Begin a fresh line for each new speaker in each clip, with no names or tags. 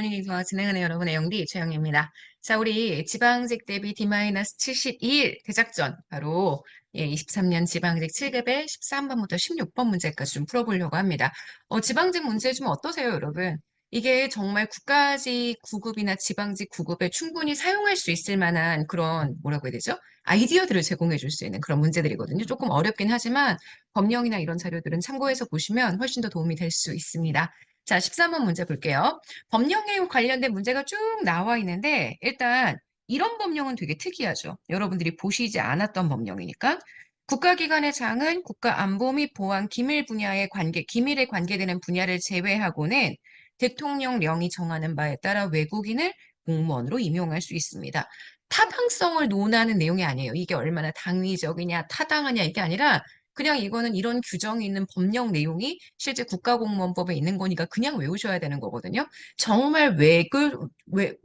굿모닝에서 진행하는 여러분의 영디 최영입니다. 자, 우리 지방직 대비 D-72일 대작전, 바로 23년 지방직 7급의 13번부터 16번 문제까지 좀 풀어보려고 합니다. 지방직 문제 좀 어떠세요, 여러분? 이게 정말 국가직 9급이나 지방직 9급에 충분히 사용할 수 있을 만한 그런, 뭐라고 해야 되죠? 아이디어들을 제공해 줄 수 있는 그런 문제들이거든요. 조금 어렵긴 하지만 법령이나 이런 자료들은 참고해서 보시면 훨씬 더 도움이 될 수 있습니다. 자, 13번 문제 볼게요. 법령에 관련된 문제가 쭉 나와 있는데, 일단 이런 법령은 되게 특이하죠. 여러분들이 보시지 않았던 법령이니까. 국가기관의 장은 국가안보 및 보안 기밀 분야의 기밀에 관계되는 분야를 제외하고는 대통령령이 정하는 바에 따라 외국인을 공무원으로 임용할 수 있습니다. 타당성을 논하는 내용이 아니에요. 이게 얼마나 당위적이냐, 타당하냐, 이게 아니라 그냥 이거는 이런 규정이 있는 법령 내용이 실제 국가공무원법에 있는 거니까 그냥 외우셔야 되는 거거든요. 정말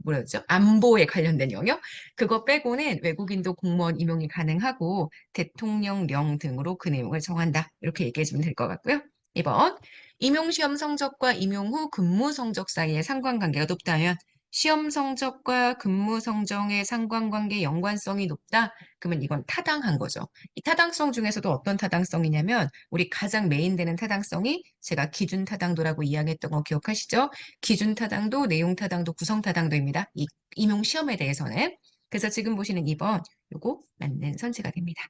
뭐였죠? 안보에 관련된 영역? 그거 빼고는 외국인도 공무원 임용이 가능하고 대통령령 등으로 그 내용을 정한다. 이렇게 얘기해 주면 될 것 같고요. 2번, 임용시험 성적과 임용 후 근무 성적 사이의 상관관계가 높다면 시험 성적과 근무 성적의 상관관계 연관성이 높다? 그러면 이건 타당한 거죠. 이 타당성 중에서도 어떤 타당성이냐면 우리 가장 메인되는 타당성이 제가 기준 타당도라고 이야기했던 거 기억하시죠? 기준 타당도, 내용 타당도, 구성 타당도입니다. 이 임용 시험에 대해서는. 그래서 지금 보시는 2번 요거 맞는 선지가 됩니다.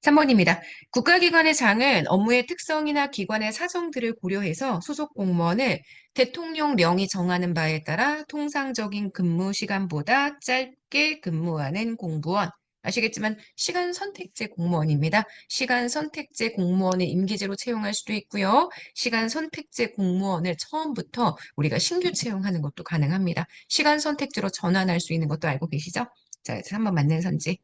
3번입니다. 국가기관의 장은 업무의 특성이나 기관의 사정들을 고려해서 소속 공무원을 대통령령이 정하는 바에 따라 통상적인 근무 시간보다 짧게 근무하는 공무원, 아시겠지만 시간 선택제 공무원입니다. 시간 선택제 공무원을 임기제로 채용할 수도 있고요. 시간 선택제 공무원을 처음부터 우리가 신규 채용하는 것도 가능합니다. 시간 선택제로 전환할 수 있는 것도 알고 계시죠? 자, 그래서 한번 맞는 선지.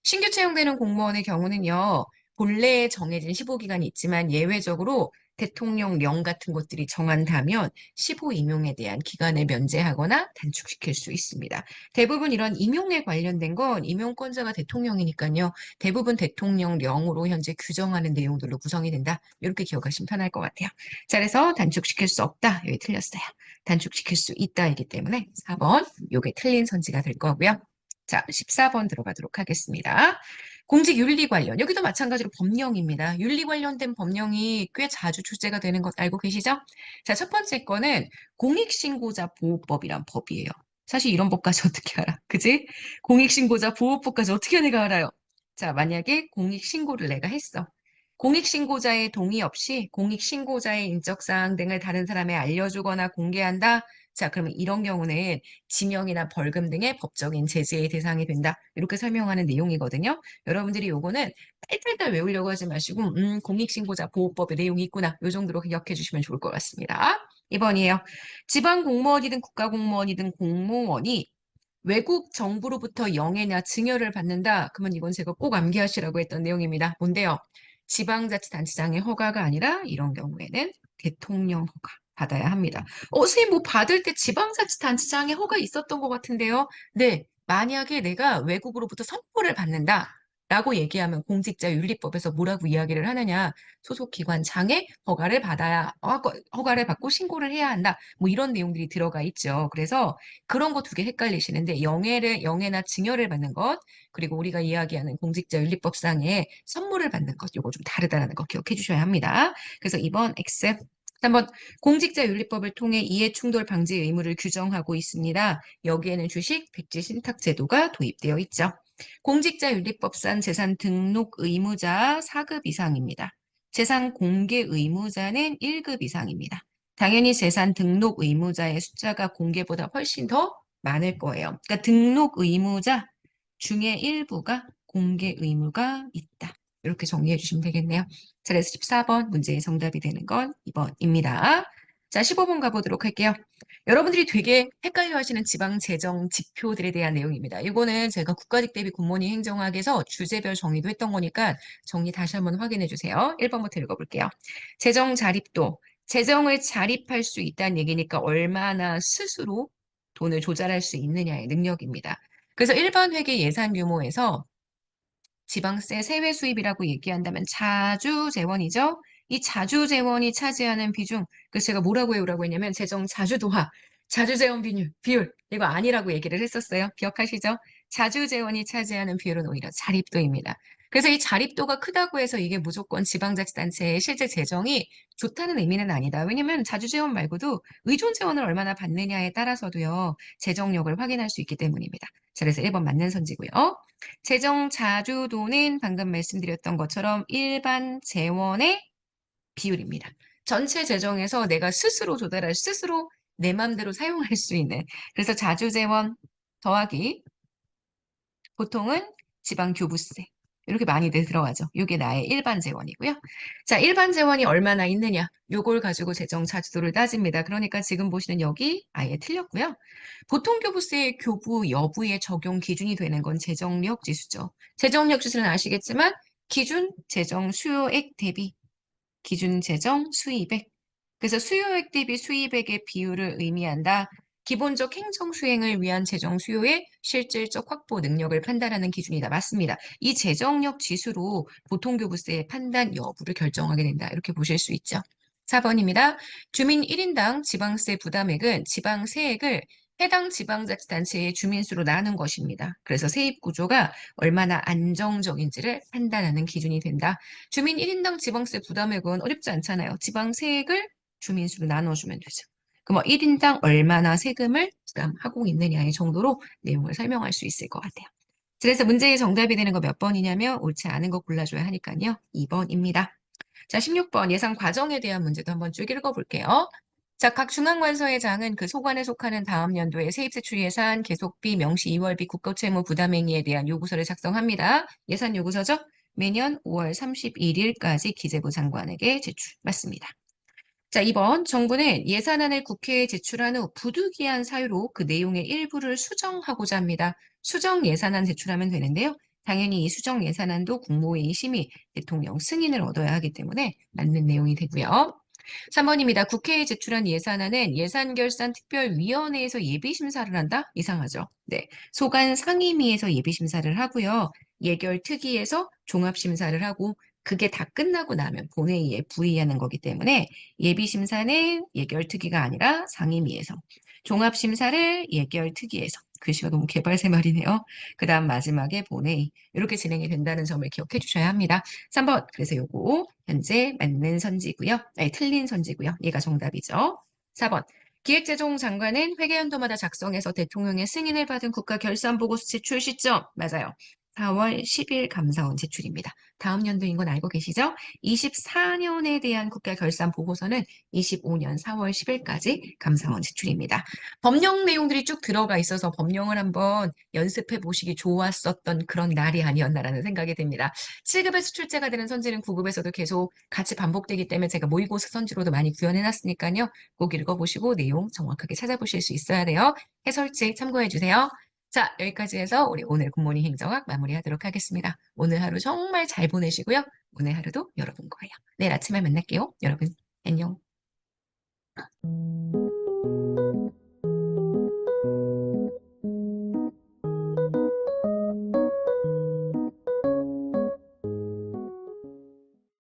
신규 채용되는 공무원의 경우는요. 본래에 정해진 15기간이 있지만 예외적으로 대통령령 같은 것들이 정한다면 15 임용에 대한 기간을 면제하거나 단축시킬 수 있습니다. 대부분 이런 임용에 관련된 건 임용권자가 대통령이니까요. 대부분 대통령령으로 현재 규정하는 내용들로 구성이 된다. 이렇게 기억하시면 편할 것 같아요. 자, 그래서 단축시킬 수 없다. 여기 틀렸어요. 단축시킬 수 있다이기 때문에 4번 이게 틀린 선지가 될 거고요. 자, 14번 들어가도록 하겠습니다. 공직 윤리 관련. 여기도 마찬가지로 법령입니다. 윤리 관련된 법령이 꽤 자주 출제가 되는 것 알고 계시죠? 자, 첫 번째 거는 공익신고자 보호법이란 법이에요. 사실 이런 법까지 어떻게 알아? 그지? 공익신고자 보호법까지 어떻게 내가 알아요? 자, 만약에 공익신고를 내가 했어. 공익신고자의 동의 없이 공익신고자의 인적사항 등을 다른 사람에 알려주거나 공개한다. 자, 그러면 이런 경우는 징역이나 벌금 등의 법적인 제재의 대상이 된다. 이렇게 설명하는 내용이거든요. 여러분들이 요거는 딸딸딸 외우려고 하지 마시고, 공익신고자 보호법의 내용이 있구나. 요 정도로 기억해 주시면 좋을 것 같습니다. 2번이에요. 지방 공무원이든 국가 공무원이든 공무원이 외국 정부로부터 영해나 증여를 받는다. 그러면 이건 제가 꼭 암기하시라고 했던 내용입니다. 뭔데요? 지방자치단체장의 허가가 아니라 이런 경우에는 대통령 허가 받아야 합니다. 선생님 뭐 받을 때 지방자치단체장의 허가 있었던 것 같은데요. 네, 만약에 내가 외국으로부터 선포를 받는다. 라고 얘기하면 공직자윤리법에서 뭐라고 이야기를 하느냐. 소속 기관장의 허가를 허가를 받고 신고를 해야 한다. 뭐 이런 내용들이 들어가 있죠. 그래서 그런 거 두 개 헷갈리시는데 영해나 증여를 받는 것, 그리고 우리가 이야기하는 공직자윤리법상의 선물을 받는 것, 요거 좀 다르다는 거 기억해 주셔야 합니다. 그래서 2번 X. 3번 공직자윤리법을 통해 이해충돌 방지 의무를 규정하고 있습니다. 여기에는 주식, 백지, 신탁 제도가 도입되어 있죠. 공직자윤리법상 재산 등록 의무자 4급 이상입니다. 재산 공개 의무자는 1급 이상입니다. 당연히 재산 등록 의무자의 숫자가 공개보다 훨씬 더 많을 거예요. 그러니까 등록 의무자 중에 일부가 공개 의무가 있다. 이렇게 정리해 주시면 되겠네요. 자, 그래서 14번 문제의 정답이 되는 건 2번입니다. 자, 15번 가보도록 할게요. 여러분들이 되게 헷갈려 하시는 지방 재정 지표들에 대한 내용입니다. 이거는 제가 국가직 대비 굿모닝 행정학에서 주제별 정의도 했던 거니까 정리 다시 한번 확인해 주세요. 1번부터 읽어볼게요. 재정 자립도. 재정을 자립할 수 있다는 얘기니까 얼마나 스스로 돈을 조달할 수 있느냐의 능력입니다. 그래서 일반 회계 예산 규모에서 지방세 세외 수입이라고 얘기한다면 자주재원이죠. 이 자주재원이 차지하는 비중, 그래서 제가 뭐라고 외우라고 했냐면 재정 자주도화. 자주재원 비율 이거 아니라고 얘기를 했었어요. 기억하시죠? 자주재원이 차지하는 비율은 오히려 자립도입니다. 그래서 이 자립도가 크다고 해서 이게 무조건 지방자치단체의 실제 재정이 좋다는 의미는 아니다. 왜냐면 자주재원 말고도 의존재원을 얼마나 받느냐에 따라서도요. 재정력을 확인할 수 있기 때문입니다. 자, 그래서 1번 맞는 선지고요. 재정 자주도는 방금 말씀드렸던 것처럼 일반 재원의 비율입니다. 전체 재정에서 내가 스스로 조달할, 스스로 내 맘대로 사용할 수 있는. 그래서 자주재원 더하기 보통은 지방교부세. 이렇게 많이들 들어가죠. 이게 나의 일반 재원이고요. 자, 일반 재원이 얼마나 있느냐. 요걸 가지고 재정 자주도를 따집니다. 그러니까 지금 보시는 여기 아예 틀렸고요. 보통교부세의 교부 여부에 적용 기준이 되는 건 재정력 지수죠. 재정력 지수는 아시겠지만 기준 재정 수요액 대비 기준 재정 수입액. 그래서 수요액 대비 수입액의 비율을 의미한다. 기본적 행정 수행을 위한 재정 수요의 실질적 확보 능력을 판단하는 기준이다. 맞습니다. 이 재정력 지수로 보통교부세의 판단 여부를 결정하게 된다. 이렇게 보실 수 있죠. 4번입니다. 주민 1인당 지방세 부담액은 지방세액을 해당 지방자치단체의 주민수로 나눈 것입니다. 그래서 세입 구조가 얼마나 안정적인지를 판단하는 기준이 된다. 주민 1인당 지방세 부담액은 어렵지 않잖아요. 지방세액을 주민수로 나눠주면 되죠. 그럼 1인당 얼마나 세금을 부담하고 있느냐의 정도로 내용을 설명할 수 있을 것 같아요. 그래서 문제의 정답이 되는 거 몇 번이냐면 옳지 않은 거 골라줘야 하니까요. 2번입니다. 자, 16번 예산 과정에 대한 문제도 한번 쭉 읽어볼게요. 자, 각 중앙관서의 장은 그 소관에 속하는 다음 연도의 세입세출 예산, 계속비, 명시 2월비, 국고채무 부담행위에 대한 요구서를 작성합니다. 예산 요구서죠? 매년 5월 31일까지 기재부 장관에게 제출. 맞습니다. 자, 2번 정부는 예산안을 국회에 제출한 후 부득이한 사유로 그 내용의 일부를 수정하고자 합니다. 수정 예산안 제출하면 되는데요. 당연히 이 수정 예산안도 국무회의 심의, 대통령 승인을 얻어야 하기 때문에 맞는 내용이 되고요. 3번입니다. 국회에 제출한 예산안은 예산결산특별위원회에서 예비심사를 한다? 이상하죠? 네. 소관 상임위에서 예비심사를 하고요. 예결특위에서 종합심사를 하고 그게 다 끝나고 나면 본회의에 부의하는 거기 때문에 예비심사는 예결특위가 아니라 상임위에서 종합심사를 예결특위에서 글씨가 너무 개발세 말이네요. 그 다음 마지막에 본회의 이렇게 진행이 된다는 점을 기억해 주셔야 합니다. 3번 그래서 요거 현재 맞는 선지고요. 아니 틀린 선지고요. 얘가 정답이죠. 4번 기획재정장관은 회계연도마다 작성해서 대통령의 승인을 받은 국가결산보고서 제출 시점 맞아요. 4월 10일 감사원 제출입니다. 다음 연도인 건 알고 계시죠? 24년에 대한 국가결산 보고서는 25년 4월 10일까지 감사원 제출입니다. 법령 내용들이 쭉 들어가 있어서 법령을 한번 연습해 보시기 좋았었던 그런 날이 아니었나라는 생각이 듭니다. 7급에서 출제가 되는 선지는 9급에서도 계속 같이 반복되기 때문에 제가 모의고사 선지로도 많이 구현해 놨으니까요. 꼭 읽어보시고 내용 정확하게 찾아보실 수 있어야 돼요. 해설책 참고해 주세요. 자, 여기까지 해서 우리 오늘 굿모닝 행정학 마무리하도록 하겠습니다. 오늘 하루 정말 잘 보내시고요. 오늘 하루도 여러분 거예요. 내일 아침에 만날게요. 여러분, 안녕.